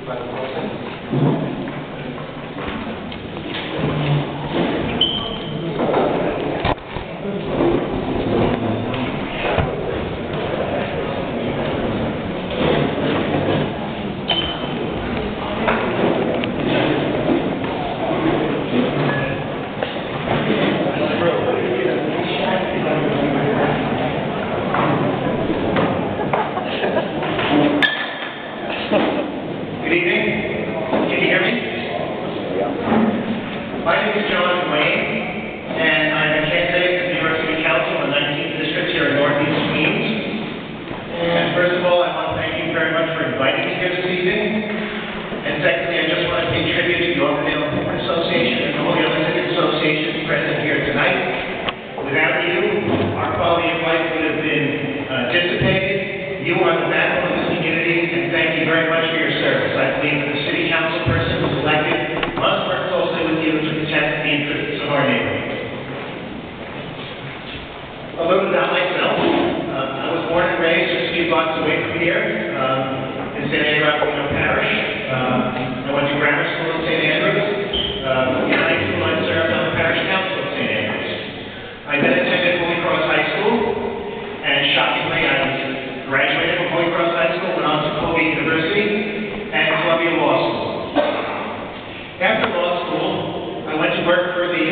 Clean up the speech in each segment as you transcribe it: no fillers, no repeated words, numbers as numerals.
Good evening. Can you hear me? My name is Duane, and I'm a candidate for the New York City Council in the 19th District here in Northeast Queens. And first of all, I want to thank you very much for inviting me here this evening. And secondly, I just want to pay tribute to the Auburndale Association and all the other city associations present here tonight. Without you, our quality of life would have been dissipated. You are the backbone of this community, and thank you very much for your service. I believe that the city council person who's elected must work closely with you to protect the interests of our neighborhood. A little about myself. I was born and raised just a few blocks away from here in St. Andrews Parish. I went to grammar school in St. Andrews. In high school, I served on the parish council of St. Andrews. I then attended Holy Cross High School, and shockingly, I graduated from Holy Cross High School, went on to Colgate University and Columbia Law School. After law school, I went to work for the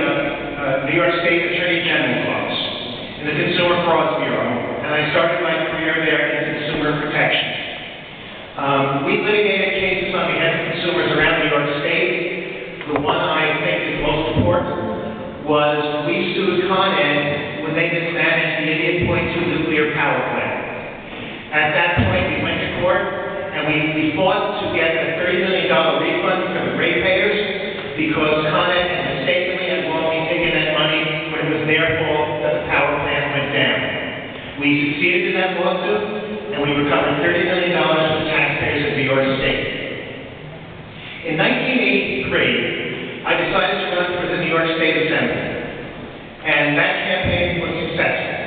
New York State Attorney General's office in the Consumer Fraud Bureau, and I started my career there in consumer protection. We litigated cases on behalf of consumers around New York State. The one I think is most important was we sued Con Ed when they mismanaged the Indian Point 2 nuclear power plant. At that point, we went to court, and we fought to get a $30 million refund from the ratepayers because Con Ed had mistakenly and wrongly taken that money when it was their fault that the power plant went down. We succeeded in that lawsuit, and we recovered $30 million from the taxpayers of New York State. In 1983, I decided to run for the New York State Assembly, and that campaign was successful.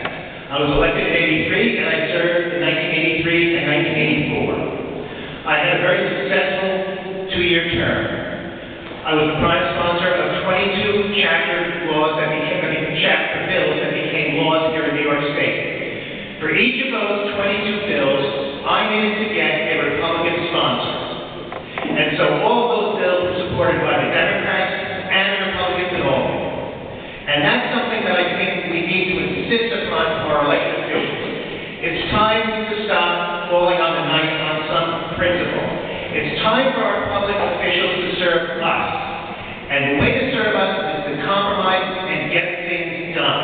I was elected in '83, and I served in 1983 and 1984. I had a very successful two-year term. I was the prime sponsor of 22 chapter bills that became laws here in New York State. For each of those 22 bills, I needed to get a Republican sponsor. And so all of those bills were supported by the Democrats and the Republicans in Albany. And that's something that I think we need to insist upon for our elected officials. It's time to stop falling on the knife on some principle. It's time for our public officials to serve us. And the way to serve us is to compromise and get things done.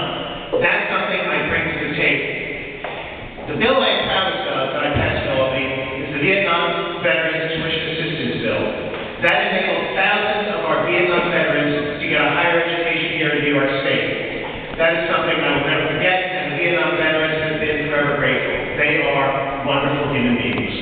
That's something I bring to the table. The bill I'm proudest of that I passed in Albany is the Vietnam Veterans Tuition Assistance Bill. That enables thousands of our Vietnam veterans to get a higher education here in New York State. That is something I will never forget, and the Vietnam veterans have been forever grateful. They are wonderful human beings.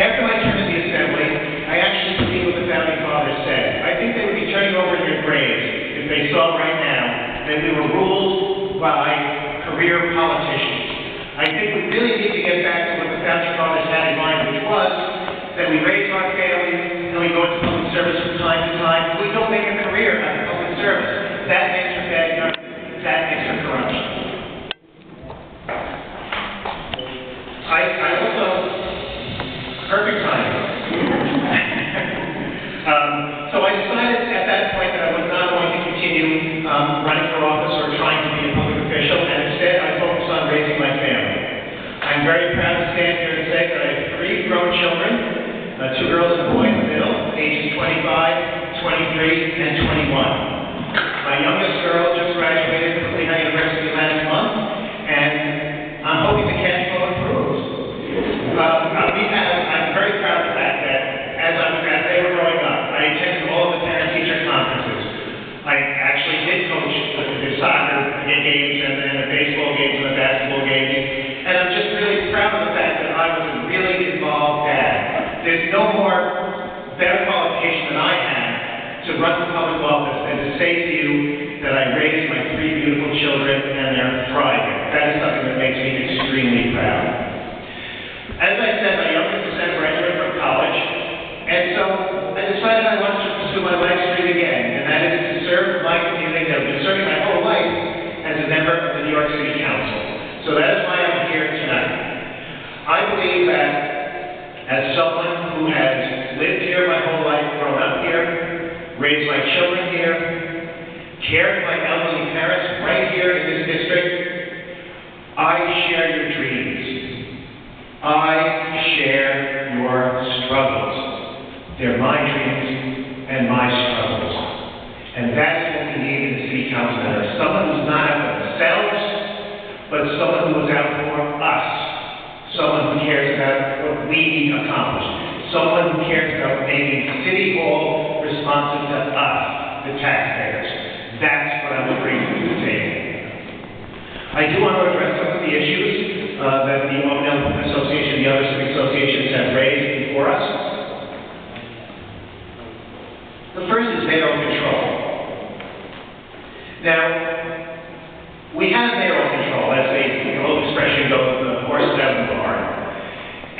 After my term in the Assembly, I actually believe what the Founding Fathers said. I think they would be turning over in their graves if they saw right now that we were ruled by career politicians. I think we really need to get back to what the Founding Fathers had in mind, which was that we raise our families and we go into public service from time to time. We don't make a career out of public service. That makes for bad government. That makes for corruption. I also, perfect timing. So I decided at that point that I was not going to continue running for office or trying to be a public official, and instead I focused on raising my family. I'm very proud to stand here and say that I have 3 grown children, 2 girls and a boy in the middle, ages 25, 23, and 21. My youngest girl just graduated from Lehigh University last month, and I'm hoping the cash flow improves. I'm very proud of the fact that as they were growing up, I attended all of the parent-teacher conferences. I actually did coach the soccer games and the baseball games and the basketball games, and I'm just really proud of the fact that I was a really involved dad. There's no more better qualification than I had to run for public office than to say to you that I raised my 3 beautiful children and they're thriving. That is something that makes me extremely proud. As I said, my youngest December graduated from college. who has lived here my whole life, grown up here, raised my children here, cared for my elderly parents right here in this district, I share your dreams. I share your struggles. They're my dreams and my struggles. And that's what we need in the city council member. Someone who's not out for themselves, but someone who is out for us. Someone who cares about what we need accomplished. Someone who cares about making City Hall responsive to us, the taxpayers. That's what I'm bringing to the table. I do want to address some of the issues that the Auburndale Association and the other civic associations have raised before us. The first is mayoral control. Now, we have mayoral control, as the old expression goes, the horse down the barn.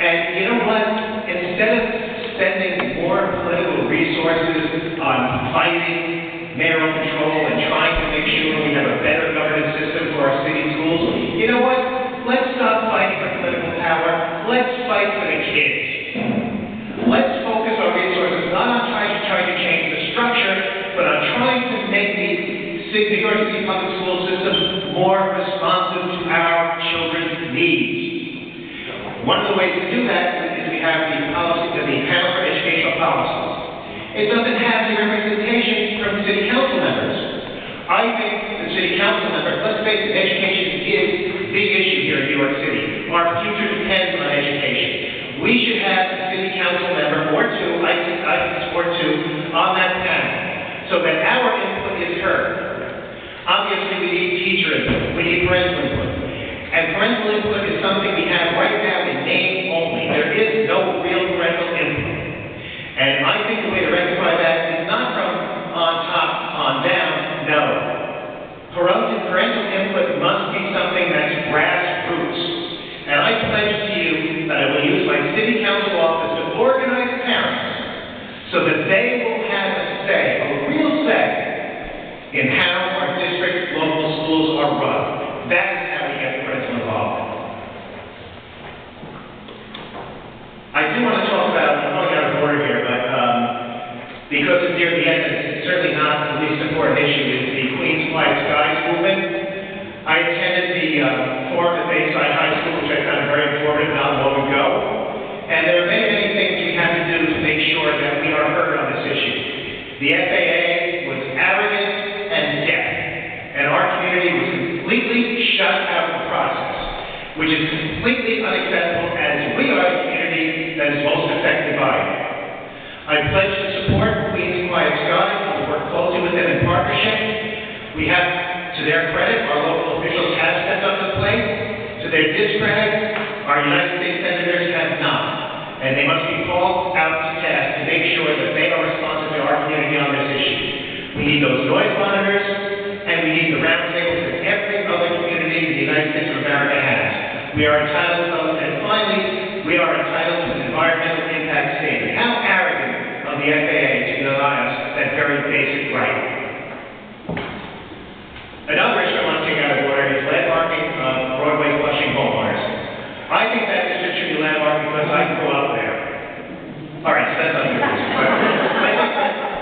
And you know what? Instead of spending more political resources on fighting mayoral control and trying to make sure we have a better governance system for our city schools, you know what? Let's stop fighting for political power. Let's fight for the kids. Let's focus our resources not on trying to change the structure, but on trying to make the New York City public school system more responsive to our children's needs. One of the ways to do that is we have the policy, the panel for educational policies. It doesn't have the representation from city council members. I think the city council member, let's face it, education is a big issue here in New York City. Our future depends on education. We should have a city council member or two, I support two, on that panel, so that our input is heard. Obviously, we need teacher input, we need parental input. And parental input is something we have right now in name only. There is no real parental input. And I think the way to rectify that is not from on top, on down, no. Parental input must be something that's grassroots. And I pledge to you that I will use my city council office to organize parents so that they will have a say, a real say, in how our district local schools are run. That is how we get parental involvement. I do want to talk about, I'm going out of order here, but because it's near the end, and it's certainly not the least important issue, is the Queens Quiet Skies movement. I attended the forum at Bayside High School, which I found very informative not long ago. And there are many, many things we have to do to make sure that we are heard on this issue. The FAA was arrogant and deaf, and our community was completely shut out of the process, which is completely unacceptable as we are the community that is most affected by it. I pledge to support Queens Quiet Skies and work closely with them in partnership. We have, to their credit, our local officials have stepped up to the plate. To their discredit, our United States senators have not. And they must be called out to task to make sure that they are responsive to our community on this issue. We need those noise monitors, and we need the roundtables that every other community in the United States of America has. We are entitled to those, and finally, we are entitled to an environmental impact statement. How arrogant of the FAA to deny us that very basic right. Another issue I want to take out of order is landmarking Broadway Flushing homeowners. I think that district should be landmarked because I grew up there. All right, so that's not good.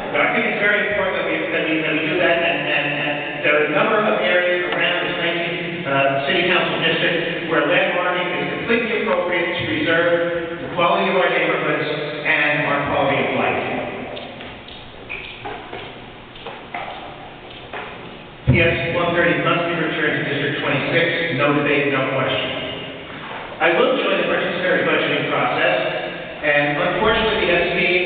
But I think it's very important that we do that, and there are a number of areas around this 19 city council district where landmarking is completely appropriate to preserve the quality of our neighborhoods and our quality of life. PS 130 must be returned to District 26, no debate, no question. I will join the participatory budgeting process, and unfortunately we have seen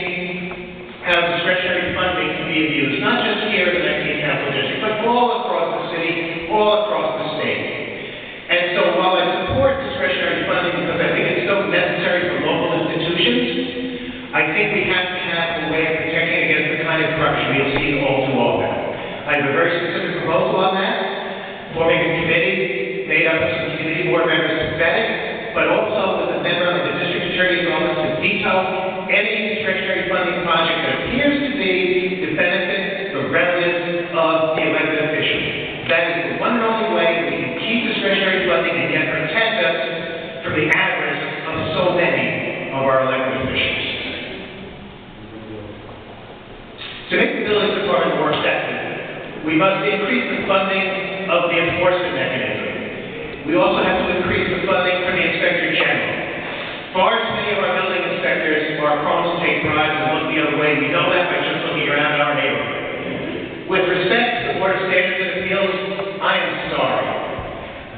how discretionary funding can be abused, not just here in the 19th Council District, but all across the city, all across the state. And so while I support discretionary funding because I think it's so necessary for local institutions, I think we have to have a way of protecting against the kind of corruption we've seen all too often. I have a very specific proposal on that, forming a committee made up of some community board members to vet it, but also with a member of the district attorney's office to veto any discretionary funding project that appears to be to benefit the relatives of the elected officials. That is the one and only way that we can keep discretionary funding and yet protect us from the avarice of so many of our elected officials. We must increase the funding of the enforcement mechanism. We also have to increase the funding for the Inspector General. Far too many of our building inspectors are prone to take bribes and look the other way. We know that by just looking around our neighborhood. With respect to the Board of Standards and Appeals, I am sorry.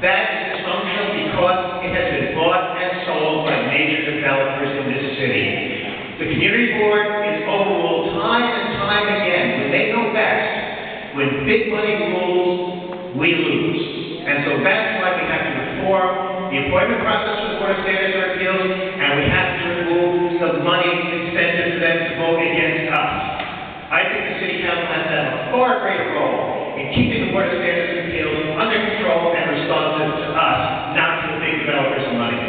That is dysfunctional because it has been bought and sold by major developers in this city. The Community Board is overruled time and time again when they know best. When big money rules, we lose. And so that's why we have to reform the appointment process for the Board of Standards and Appeals, and we have to remove the money incentive for them to vote against us. I think the City Council has to have a far greater role in keeping the Board of Standards and Appeals under control and responsive to us, not to the big developers and money.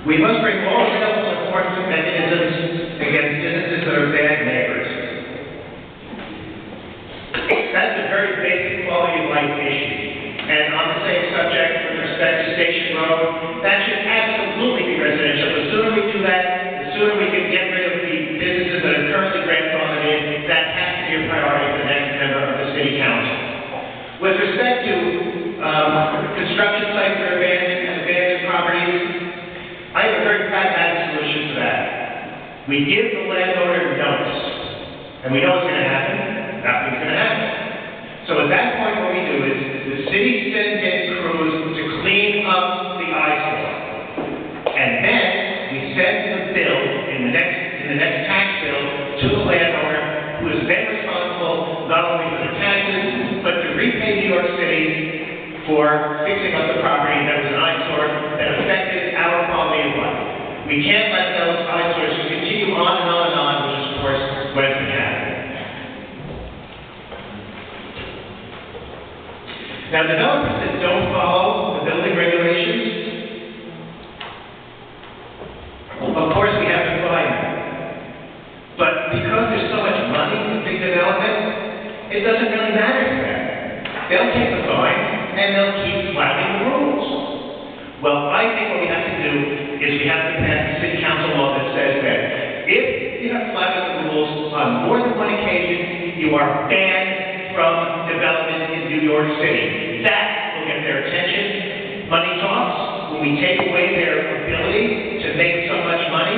We must bring all available enforcement mechanisms against businesses that are bad neighbors. That's a very basic quality of life issue. And on the same subject, with respect to Station Road, that should absolutely be residential. The sooner we do that, the sooner we can get rid of the businesses that are currently grandfathered in. That has to be a priority for the next member of the City Council. With respect to construction sites that are abandoned properties, I have a very pragmatic solution to that. We give the landowner notice, and we know what's going to happen. Nothing's going to happen. So at that point, what we do is the city sends in crews to clean up the eyesore, and then we send the bill in the next tax bill to the landowner, who is then responsible not only for the taxes but to repay New York City for fixing up the property that was an eyesore that affected our quality of life. We can't let those eyesores continue on and on and on, which is, of course, what has been happening. Now, developers that don't follow the building regulations, of course, we have to fine them. But because there's so much money in big development, it doesn't really matter to them. They'll take the fine, and they'll keep flouting the rules. Well, I think what we have to do is we have to pass a City Council law that says that if you have flouted the rules on more than one occasion, you are banned from development in New York City. That will get their attention. Money talks. When we take away their ability to make so much money,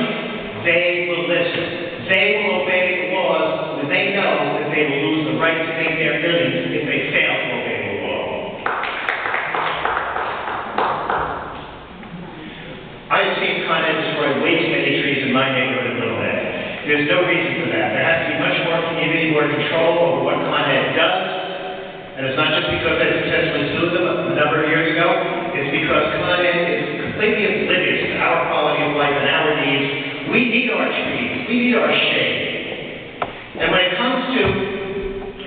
they will listen. They will obey the laws when they know that they will lose the right to make their millions if they fail to obey the law. I have seen Con Ed destroy way too many trees in my neighborhood in Little Ed. There's no reason for that. There has to be much more community board control over what Con Ed does. And it's not just because I successfully sued them a number of years ago. It's because Con Ed is completely oblivious to our quality of life and our needs. We need our trees. We need our shade. And when it comes to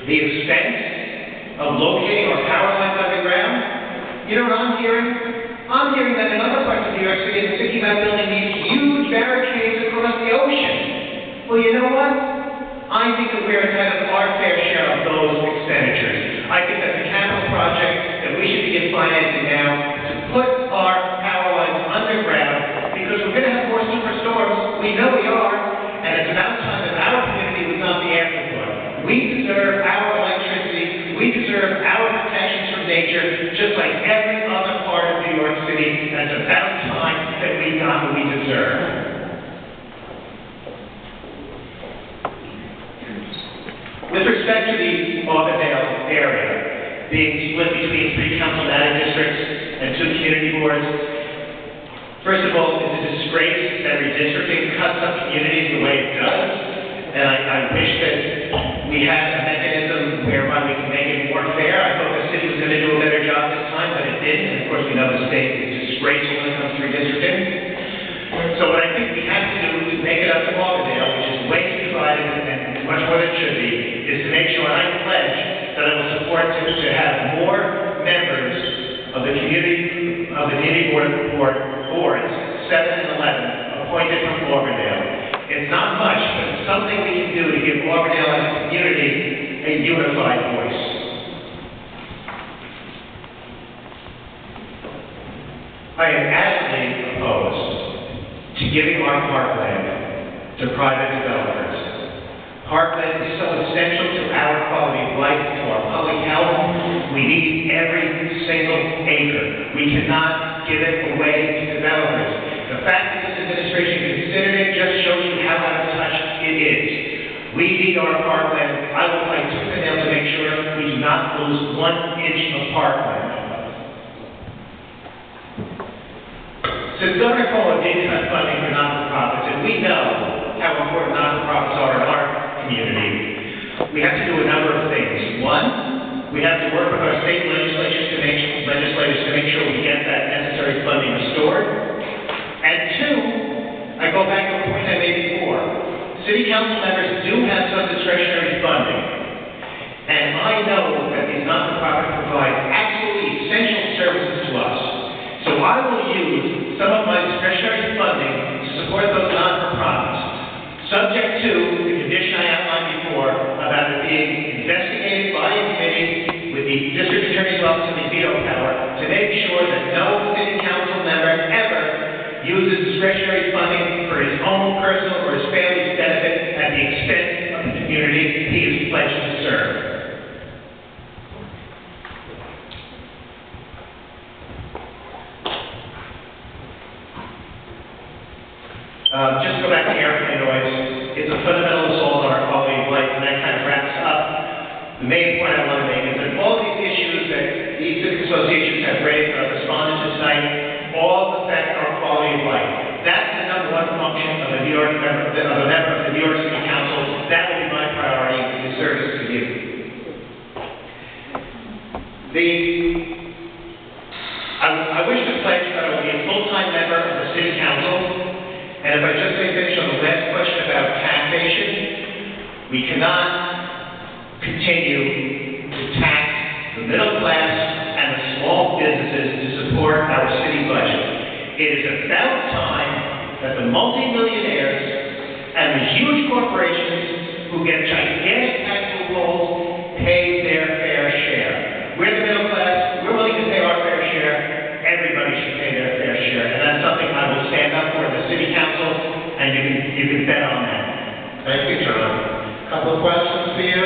the expense of locating our power lines underground, you know what I'm hearing? I'm hearing that in other parts of New York City, they're thinking about building these huge barricades across the ocean. Well, you know what? I think that we're entitled to our fair share of those expenditures. I think that's a capital project that we should begin financing now to put our power lines underground, because we're going to have more superstorms. We know we are, and it's about time that our community was not the afterthought. We deserve our electricity. We deserve our protections from nature, just like every other part of New York City. And it's about time that we got what we deserve. With respect to the Auburndale area being split between 3 councilmatic districts and 2 community boards, first of all, it's a disgrace that redistricting cuts up communities the way it does, and I wish that we had a mechanism whereby we can make it more fair. I thought the city was going to do a better job this time, but it didn't, and of course we know the state is disgraceful when it comes to redistricting. So what I think we have to do to make it up to Auburndale, which is way too divided and much more than it should be, is to make sure, and I pledge that I will support to have more members of the community boards, 7 and 11, appointed from Auburndale. It's not much, but it's something we can do to give Auburndale as a community a unified voice. I am adamantly opposed to giving our parkland to private developers. Parkland is so essential to our quality of life, to our public health. We need every single acre. We cannot give it away to developers. The fact that this administration considered it just shows you how out of touch it is. We need our parkland. I will fight tooth and nail to make sure we do not lose 1 inch of parkland. Since Governor Cuomo did cut funding for not-for-profits, and we know how important not-for-profits are in our community, we have to do a number of things. One, we have to work with our state legislators to make sure we get that necessary funding restored. And two, I go back to a point I made before. City council members do have some discretionary funding. And I know that these not-for-profits provide absolutely essential services to us. So I will use some of my discretionary funding to support those not-for-profits, subject to the condition I outlined before about it being investigated by a committee with the district attorney's office and the veto power to make sure that no city council member ever uses discretionary funding for his own personal or his family's benefit at the expense of the community he is pledged to serve. Just go back to airplane noise. It's a fundamental assault on our quality of life, and that kind of wraps up the main point I want to make is that all these issues that these civic associations have raised and have responded to tonight all affect our quality of life. That's the number one function of a New York member, of a member of the New York City Council. That will be my priority in service to you. I wish to pledge that I will be a full-time member of the City Council. And if I just may finish on the last question about taxation, we cannot continue to tax the middle class and the small businesses to support our city budget. It is about time that the multimillionaires and the huge corporations who get gigantic tax loopholes pay their fair share. We're the middle class, we're willing to pay our fair share, everybody should pay their fair share. And that's something I will stand up for in the City Council, and you can bet on that. Thank you, John. A couple of questions for you.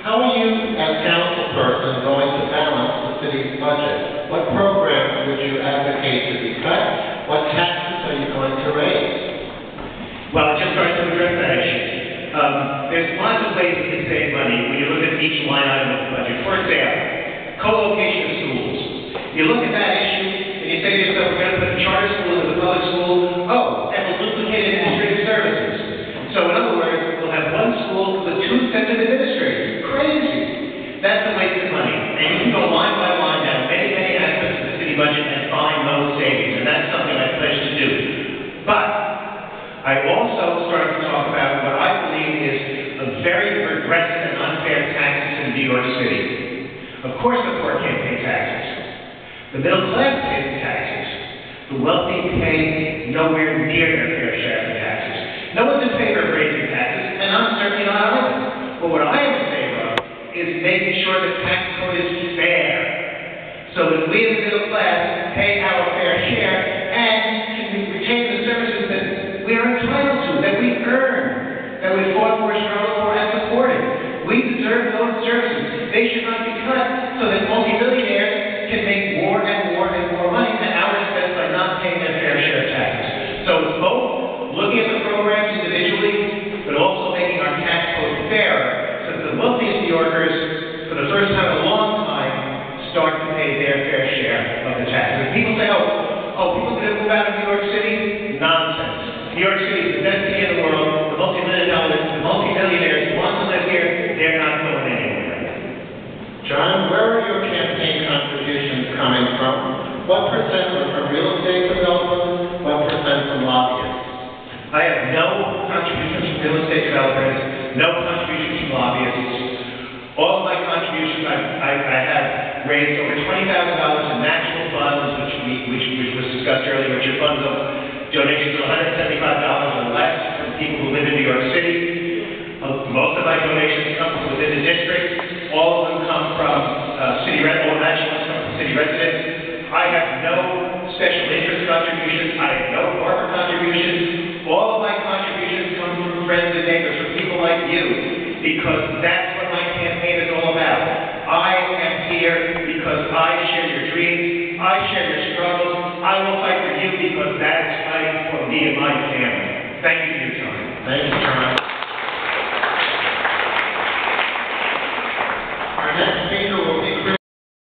How are you, as councilperson, going to balance the city's budget? What programs would you advocate to be cut? What taxes are you going to raise? Well, I just started to address that issue. There's lots of ways we can save money when you look at each line item of the budget. For example, co-location of schools. You look at that issue, and you say to yourself, we're going to put a charter school in the public school. Oh, and we'll duplicate administrative services. So in other words, we'll have one school with 2 sets of administrators. Crazy. That's a waste of money. And you can go line by line down many, many aspects of the city budget and find those savings. And that's something I pledge to do. But I also started to talk about what I believe is a very regressive and unfair tax system in New York City. Of course the poor can't pay taxes. The middle class pays the taxes. The wealthy pay nowhere near their fair share of the taxes. No one's in favor of raising taxes, and I'm certainly not either. But what I am in favor of is making sure the tax code is fair, so that we in the middle class pay our fair share and can retain the services that we are entitled to, that we earn, that we fought for, struggled for, and supported. We deserve those services. They should not be cut so that multimillionaires can make more and more and more money at our expense by not paying their fair share of taxes. So it's both looking at the programs individually, but also making our tax code fairer, so that the wealthiest New Yorkers, for the first time in a long time, start to pay their fair share of the taxes. And people say, people going to move out of New York City? Nonsense. New York City is the best city in the world. The multimillionaires who want to live here, they're not going anywhere. John, where are your campaign contributions coming from? What percent are from real estate developers? What percent from lobbyists? I have no contributions from real estate developers, no contributions from lobbyists. All of my contributions, I have raised over $20,000 in natural funds, which was discussed earlier, which are funds of donations of $175 or less from people who live in New York City. Most of my donations come from within the district. All of them come from city residents. I have no special interest contributions. I have no corporate contributions. All of my contributions from friends and neighbors, from people like you, because that's what my campaign is all about. I am here because I share your dreams, I share your struggles, I will fight for you because that is fighting for me and my family. Thank you for your time. Thank you, John.